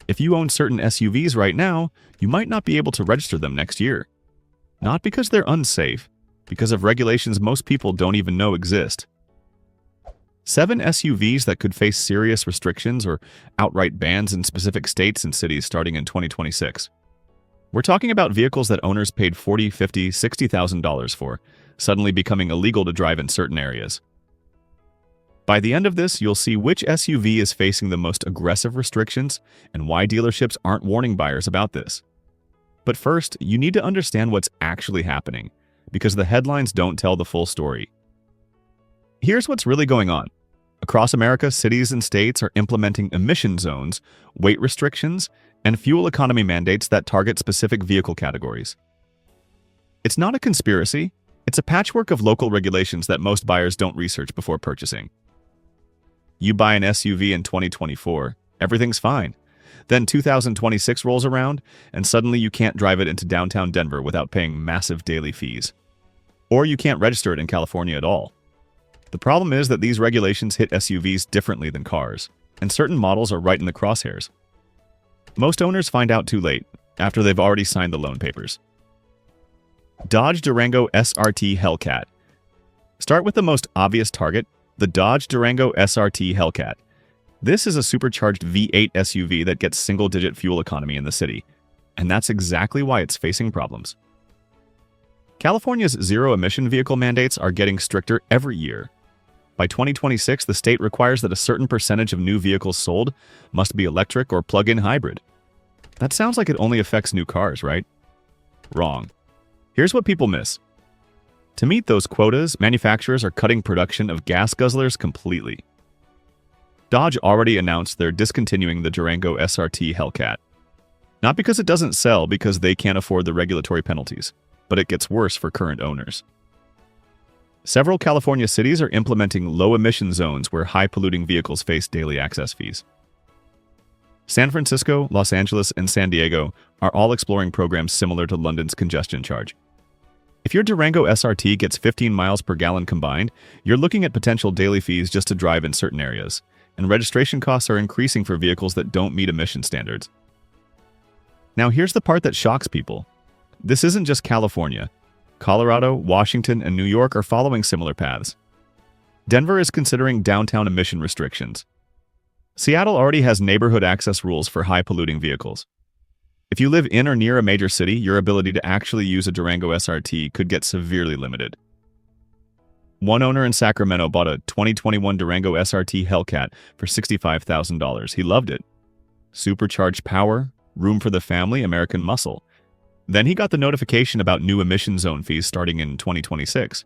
If you own certain SUVs right now, you might not be able to register them next year. Not because they're unsafe, because of regulations most people don't even know exist. 7 SUVs that could face serious restrictions or outright bans in specific states and cities starting in 2026. We're talking about vehicles that owners paid $40,000, $50,000, $60,000 for, suddenly becoming illegal to drive in certain areas. By the end of this, you'll see which SUV is facing the most aggressive restrictions and why dealerships aren't warning buyers about this. But first, you need to understand what's actually happening, because the headlines don't tell the full story. Here's what's really going on. Across America, cities and states are implementing emission zones, weight restrictions, and fuel economy mandates that target specific vehicle categories. It's not a conspiracy, it's a patchwork of local regulations that most buyers don't research before purchasing. You buy an SUV in 2024, everything's fine. Then 2026 rolls around, and suddenly you can't drive it into downtown Denver without paying massive daily fees. Or you can't register it in California at all. The problem is that these regulations hit SUVs differently than cars, and certain models are right in the crosshairs. Most owners find out too late, after they've already signed the loan papers. Dodge Durango SRT Hellcat. Start with the most obvious target, the Dodge Durango SRT Hellcat. This is a supercharged V8 SUV that gets single-digit fuel economy in the city, and that's exactly why it's facing problems. California's zero-emission vehicle mandates are getting stricter every year. By 2026, the state requires that a certain percentage of new vehicles sold must be electric or plug-in hybrid. That sounds like it only affects new cars, right? Wrong. Here's what people miss. To meet those quotas, manufacturers are cutting production of gas guzzlers completely. Dodge already announced they're discontinuing the Durango SRT Hellcat. Not because it doesn't sell, because they can't afford the regulatory penalties, but it gets worse for current owners. Several California cities are implementing low-emission zones where high-polluting vehicles face daily access fees. San Francisco, Los Angeles, and San Diego are all exploring programs similar to London's congestion charge. If your Durango SRT gets 15 miles per gallon combined, you're looking at potential daily fees just to drive in certain areas, and registration costs are increasing for vehicles that don't meet emission standards. Now here's the part that shocks people. This isn't just California. Colorado, Washington, and New York are following similar paths. Denver is considering downtown emission restrictions. Seattle already has neighborhood access rules for high-polluting vehicles. If you live in or near a major city, your ability to actually use a Durango SRT could get severely limited. One owner in Sacramento bought a 2021 Durango SRT Hellcat for $65,000. He loved it. Supercharged power, room for the family, American muscle. Then he got the notification about new emission zone fees starting in 2026.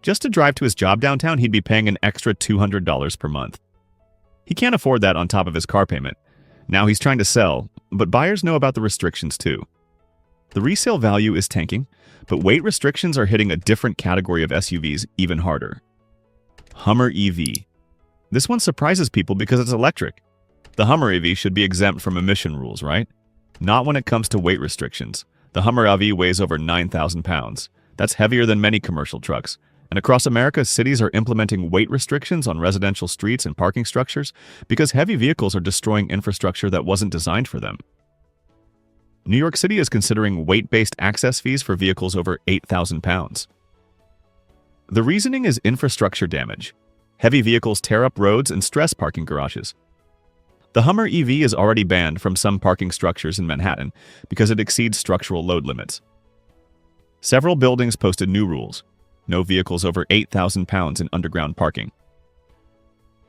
Just to drive to his job downtown, he'd be paying an extra $200 per month. He can't afford that on top of his car payment. Now he's trying to sell, but buyers know about the restrictions too. The resale value is tanking, but weight restrictions are hitting a different category of SUVs even harder. Hummer EV. This one surprises people because it's electric. The Hummer EV should be exempt from emission rules, right? Not when it comes to weight restrictions. The Hummer EV weighs over 9,000 pounds. That's heavier than many commercial trucks. And across America, cities are implementing weight restrictions on residential streets and parking structures because heavy vehicles are destroying infrastructure that wasn't designed for them. New York City is considering weight-based access fees for vehicles over 8,000 pounds. The reasoning is infrastructure damage. Heavy vehicles tear up roads and stress parking garages. The Hummer EV is already banned from some parking structures in Manhattan because it exceeds structural load limits. Several buildings posted new rules. No vehicles over 8,000 pounds in underground parking.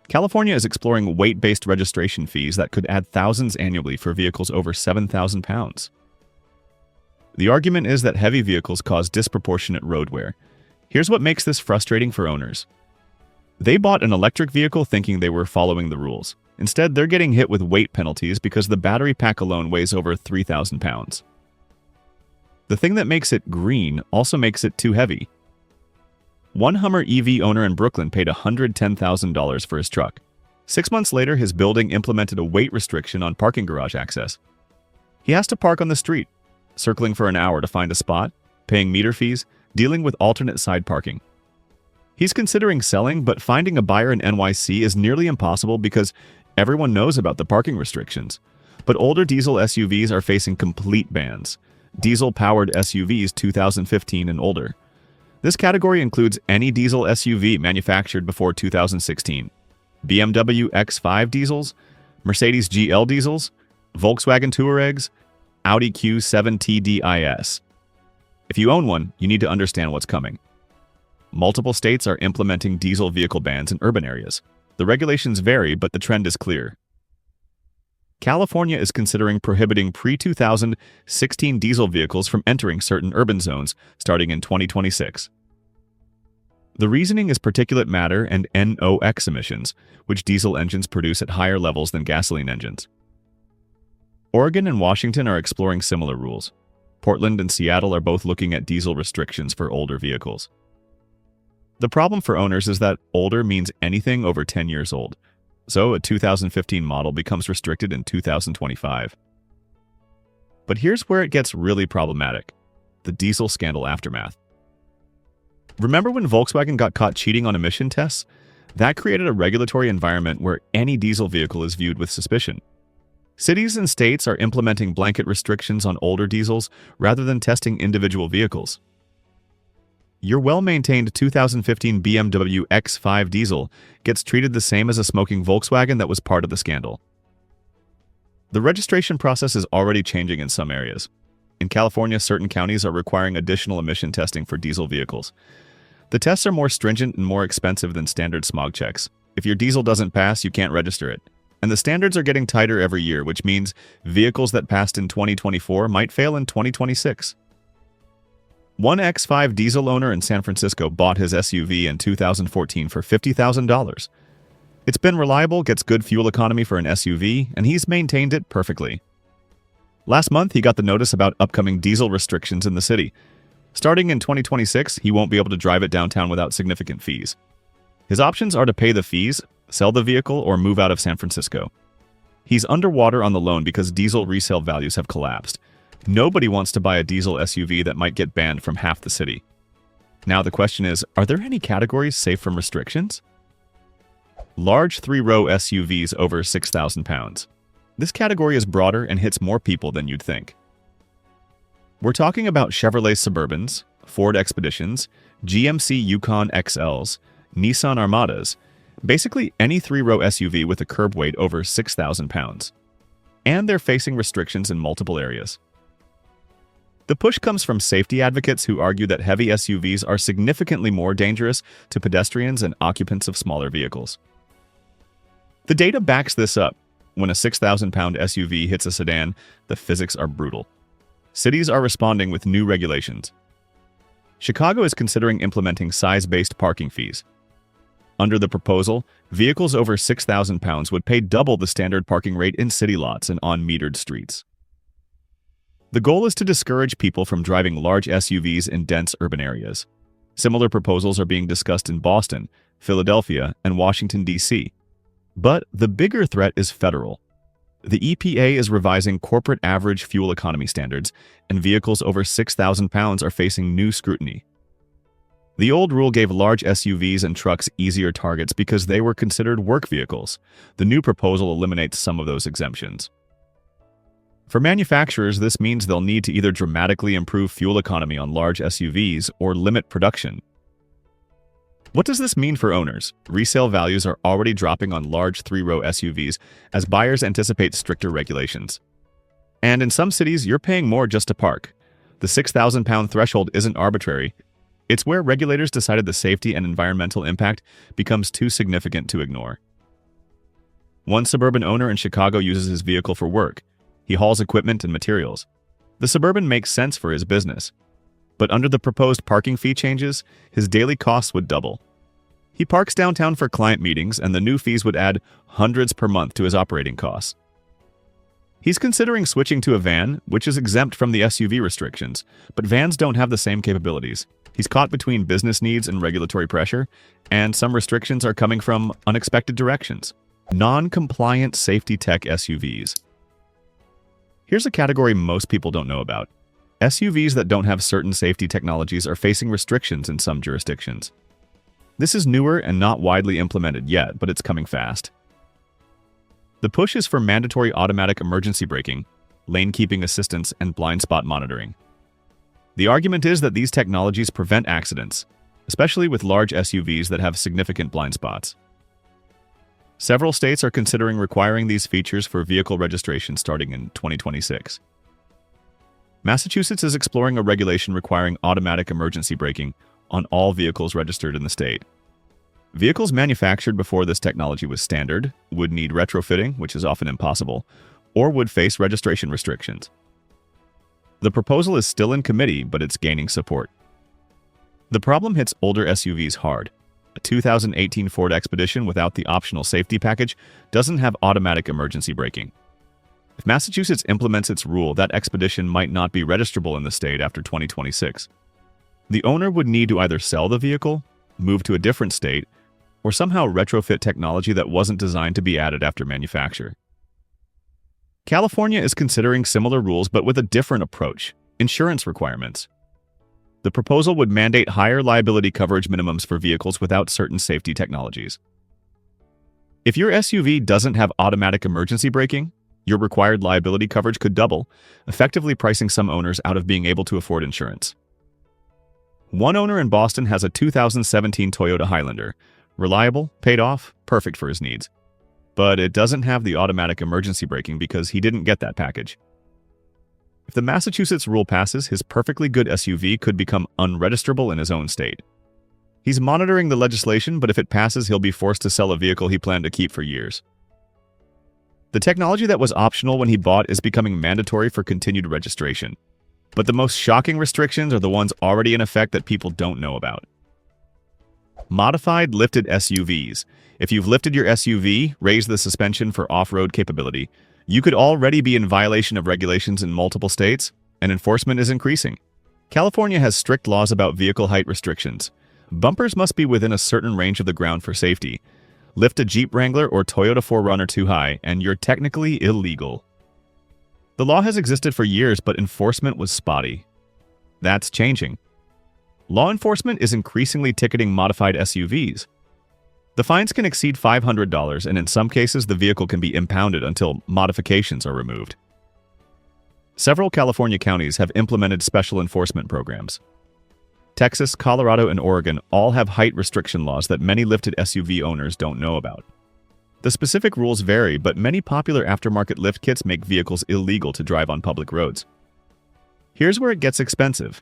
California is exploring weight-based registration fees that could add thousands annually for vehicles over 7,000 pounds. The argument is that heavy vehicles cause disproportionate road wear. Here's what makes this frustrating for owners. They bought an electric vehicle thinking they were following the rules. Instead, they're getting hit with weight penalties because the battery pack alone weighs over 3,000 pounds. The thing that makes it green also makes it too heavy. One Hummer EV owner in Brooklyn paid $110,000 for his truck. 6 months later, his building implemented a weight restriction on parking garage access. He has to park on the street, circling for an hour to find a spot, paying meter fees, dealing with alternate side parking. He's considering selling, but finding a buyer in NYC is nearly impossible because everyone knows about the parking restrictions. But older diesel SUVs are facing complete bans. Diesel-powered SUVs 2015 and older. This category includes any diesel SUV manufactured before 2016, BMW X5 diesels, Mercedes GL diesels, Volkswagen Touaregs, Audi Q7 TDIs. If you own one, you need to understand what's coming. Multiple states are implementing diesel vehicle bans in urban areas. The regulations vary, but the trend is clear. California is considering prohibiting pre-2016 diesel vehicles from entering certain urban zones starting in 2026. The reasoning is particulate matter and NOx emissions, which diesel engines produce at higher levels than gasoline engines. Oregon and Washington are exploring similar rules. Portland and Seattle are both looking at diesel restrictions for older vehicles. The problem for owners is that older means anything over 10 years old. So a 2015 model becomes restricted in 2025. But here's where it gets really problematic: the diesel scandal aftermath. Remember when Volkswagen got caught cheating on emission tests? That created a regulatory environment where any diesel vehicle is viewed with suspicion. Cities and states are implementing blanket restrictions on older diesels rather than testing individual vehicles. Your well-maintained 2015 BMW X5 diesel gets treated the same as a smoking Volkswagen that was part of the scandal. The registration process is already changing in some areas. In California, certain counties are requiring additional emission testing for diesel vehicles. The tests are more stringent and more expensive than standard smog checks. If your diesel doesn't pass, you can't register it. And the standards are getting tighter every year, which means vehicles that passed in 2024 might fail in 2026. One X5 diesel owner in San Francisco bought his SUV in 2014 for $50,000. It's been reliable, gets good fuel economy for an SUV, and he's maintained it perfectly. Last month, he got the notice about upcoming diesel restrictions in the city. Starting in 2026, he won't be able to drive it downtown without significant fees. His options are to pay the fees, sell the vehicle, or move out of San Francisco. He's underwater on the loan because diesel resale values have collapsed. Nobody wants to buy a diesel SUV that might get banned from half the city. Now the question is, are there any categories safe from restrictions? Large three-row SUVs over 6,000 pounds. This category is broader and hits more people than you'd think. We're talking about Chevrolet Suburbans, Ford Expeditions, GMC Yukon XLs, Nissan Armadas, basically any three-row SUV with a curb weight over 6,000 pounds. And they're facing restrictions in multiple areas. The push comes from safety advocates who argue that heavy SUVs are significantly more dangerous to pedestrians and occupants of smaller vehicles. The data backs this up. When a 6,000-pound SUV hits a sedan, the physics are brutal. Cities are responding with new regulations. Chicago is considering implementing size-based parking fees. Under the proposal, vehicles over 6,000 pounds would pay double the standard parking rate in city lots and on metered streets. The goal is to discourage people from driving large SUVs in dense urban areas. Similar proposals are being discussed in Boston, Philadelphia, and Washington, D.C. But the bigger threat is federal. The EPA is revising corporate average fuel economy standards, and vehicles over 6,000 pounds are facing new scrutiny. The old rule gave large SUVs and trucks easier targets because they were considered work vehicles. The new proposal eliminates some of those exemptions. For manufacturers, this means they'll need to either dramatically improve fuel economy on large SUVs or limit production. What does this mean for owners? Resale values are already dropping on large three-row SUVs as buyers anticipate stricter regulations. And in some cities, you're paying more just to park. The 6,000-pound threshold isn't arbitrary. It's where regulators decided the safety and environmental impact becomes too significant to ignore. One suburban owner in Chicago uses his vehicle for work. He hauls equipment and materials. The Suburban makes sense for his business. But under the proposed parking fee changes, his daily costs would double. He parks downtown for client meetings, and the new fees would add hundreds per month to his operating costs. He's considering switching to a van, which is exempt from the SUV restrictions, but vans don't have the same capabilities. He's caught between business needs and regulatory pressure, and some restrictions are coming from unexpected directions. Non-compliant safety tech SUVs. Here's a category most people don't know about. SUVs that don't have certain safety technologies are facing restrictions in some jurisdictions. This is newer and not widely implemented yet, but it's coming fast. The push is for mandatory automatic emergency braking, lane keeping assistance, and blind spot monitoring. The argument is that these technologies prevent accidents, especially with large SUVs that have significant blind spots. Several states are considering requiring these features for vehicle registration starting in 2026. Massachusetts is exploring a regulation requiring automatic emergency braking on all vehicles registered in the state. Vehicles manufactured before this technology was standard would need retrofitting, which is often impossible, or would face registration restrictions. The proposal is still in committee, but it's gaining support. The problem hits older SUVs hard. A 2018 Ford Expedition without the optional safety package doesn't have automatic emergency braking. If Massachusetts implements its rule, that Expedition might not be registrable in the state after 2026. The owner would need to either sell the vehicle, move to a different state, or somehow retrofit technology that wasn't designed to be added after manufacture. California is considering similar rules but with a different approach: insurance requirements. The proposal would mandate higher liability coverage minimums for vehicles without certain safety technologies. If your SUV doesn't have automatic emergency braking, your required liability coverage could double, effectively pricing some owners out of being able to afford insurance. One owner in Boston has a 2017 Toyota Highlander. Reliable, paid off, perfect for his needs. But it doesn't have the automatic emergency braking because he didn't get that package. If the Massachusetts rule passes, his perfectly good SUV could become unregisterable in his own state. He's monitoring the legislation, but if it passes, he'll be forced to sell a vehicle he planned to keep for years. The technology that was optional when he bought is becoming mandatory for continued registration. But the most shocking restrictions are the ones already in effect that people don't know about. Modified lifted SUVs. If you've lifted your SUV, raised the suspension for off-road capability, you could already be in violation of regulations in multiple states, and enforcement is increasing. California has strict laws about vehicle height restrictions. Bumpers must be within a certain range of the ground for safety. Lift a Jeep Wrangler or Toyota 4Runner too high, and you're technically illegal. The law has existed for years, but enforcement was spotty. That's changing. Law enforcement is increasingly ticketing modified SUVs. The fines can exceed $500, and in some cases, the vehicle can be impounded until modifications are removed. Several California counties have implemented special enforcement programs. Texas, Colorado, and Oregon all have height restriction laws that many lifted SUV owners don't know about. The specific rules vary, but many popular aftermarket lift kits make vehicles illegal to drive on public roads. Here's where it gets expensive.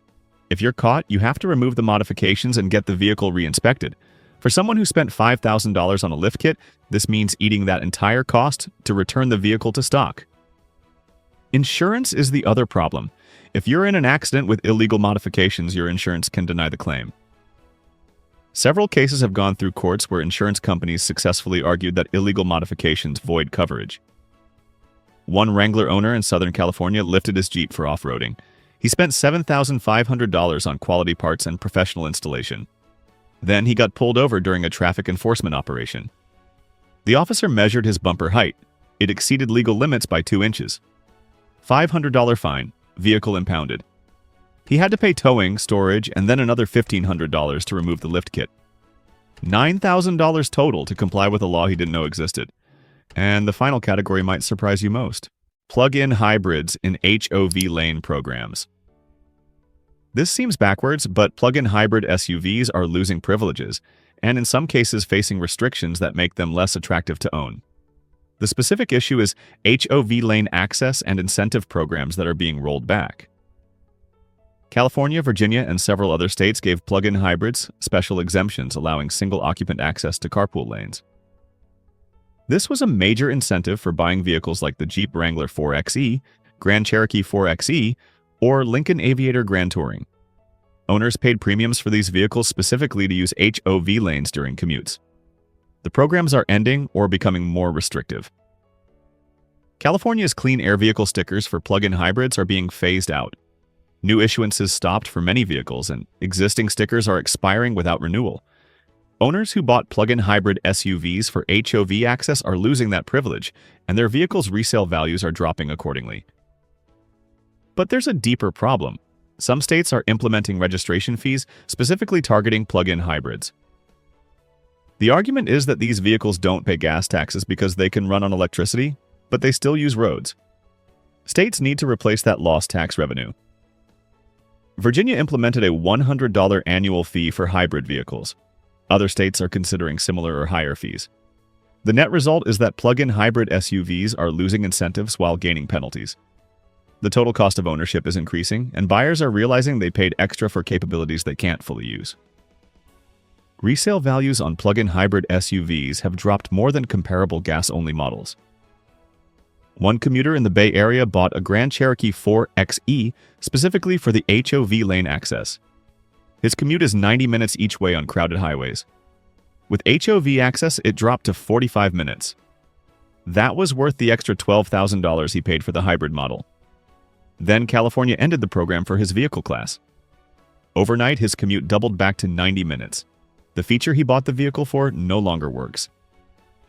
If you're caught, you have to remove the modifications and get the vehicle re-inspected. For someone who spent $5,000 on a lift kit, this means eating that entire cost to return the vehicle to stock. Insurance is the other problem. If you're in an accident with illegal modifications, your insurance can deny the claim. Several cases have gone through courts where insurance companies successfully argued that illegal modifications void coverage. One Wrangler owner in Southern California lifted his Jeep for off-roading. He spent $7,500 on quality parts and professional installation. Then he got pulled over during a traffic enforcement operation. The officer measured his bumper height. It exceeded legal limits by 2 inches. $500 fine, vehicle impounded. He had to pay towing, storage, and then another $1,500 to remove the lift kit. $9,000 total to comply with a law he didn't know existed. And the final category might surprise you most: plug-in hybrids in HOV lane programs. This seems backwards, but plug-in hybrid SUVs are losing privileges, and in some cases facing restrictions that make them less attractive to own. The specific issue is HOV lane access and incentive programs that are being rolled back. California, Virginia, and several other states gave plug-in hybrids special exemptions allowing single-occupant access to carpool lanes. This was a major incentive for buying vehicles like the Jeep Wrangler 4xe, Grand Cherokee 4xe, or Lincoln Aviator Grand Touring. Owners paid premiums for these vehicles specifically to use HOV lanes during commutes. The programs are ending or becoming more restrictive. California's clean air vehicle stickers for plug-in hybrids are being phased out. New issuances stopped for many vehicles, and existing stickers are expiring without renewal. Owners who bought plug-in hybrid SUVs for HOV access are losing that privilege, and their vehicles' resale values are dropping accordingly. But there's a deeper problem. Some states are implementing registration fees specifically targeting plug-in hybrids. The argument is that these vehicles don't pay gas taxes because they can run on electricity, but they still use roads. States need to replace that lost tax revenue. Virginia implemented a $100 annual fee for hybrid vehicles. Other states are considering similar or higher fees. The net result is that plug-in hybrid SUVs are losing incentives while gaining penalties. The total cost of ownership is increasing, and buyers are realizing they paid extra for capabilities they can't fully use. Resale values on plug-in hybrid SUVs have dropped more than comparable gas-only models. One commuter in the Bay Area bought a Grand Cherokee 4xe specifically for the HOV lane access. His commute is 90 minutes each way on crowded highways. With HOV access, it dropped to 45 minutes. That was worth the extra $12,000 he paid for the hybrid model. Then California ended the program for his vehicle class. Overnight, his commute doubled back to 90 minutes. The feature he bought the vehicle for no longer works.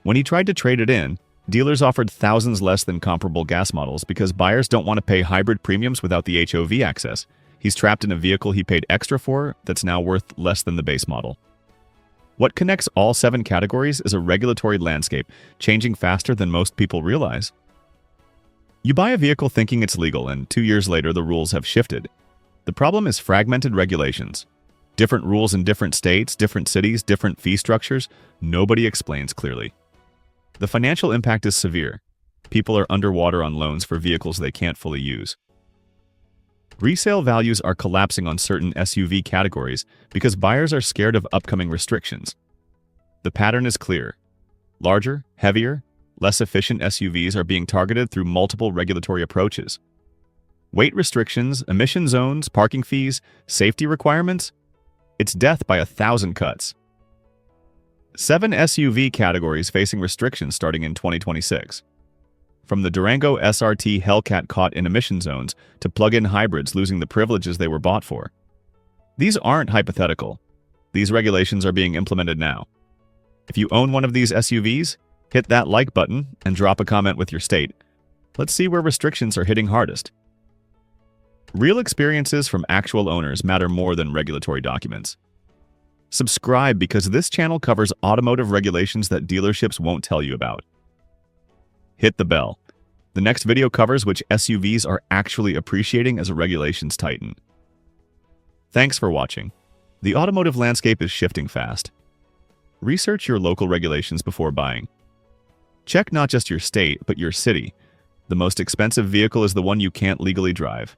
When he tried to trade it in, dealers offered thousands less than comparable gas models because buyers don't want to pay hybrid premiums without the HOV access. He's trapped in a vehicle he paid extra for that's now worth less than the base model. What connects all 7 categories is a regulatory landscape, changing faster than most people realize. You buy a vehicle thinking it's legal, and 2 years later the rules have shifted. The problem is fragmented regulations. Different rules in different states, different cities, different fee structures. Nobody explains clearly. The financial impact is severe. People are underwater on loans for vehicles they can't fully use. Resale values are collapsing on certain SUV categories because buyers are scared of upcoming restrictions. The pattern is clear. Larger, heavier, less efficient SUVs are being targeted through multiple regulatory approaches. Weight restrictions, emission zones, parking fees, safety requirements. It's death by 1,000 cuts. 7 SUV categories facing restrictions starting in 2026. From the Durango SRT Hellcat caught in emission zones to plug-in hybrids losing the privileges they were bought for. These aren't hypothetical. These regulations are being implemented now. If you own one of these SUVs, hit that like button and drop a comment with your state. Let's see where restrictions are hitting hardest. Real experiences from actual owners matter more than regulatory documents. Subscribe because this channel covers automotive regulations that dealerships won't tell you about. Hit the bell. The next video covers which SUVs are actually appreciating as regulations tighten. Thanks for watching. The automotive landscape is shifting fast. Research your local regulations before buying. Check not just your state, but your city. The most expensive vehicle is the one you can't legally drive.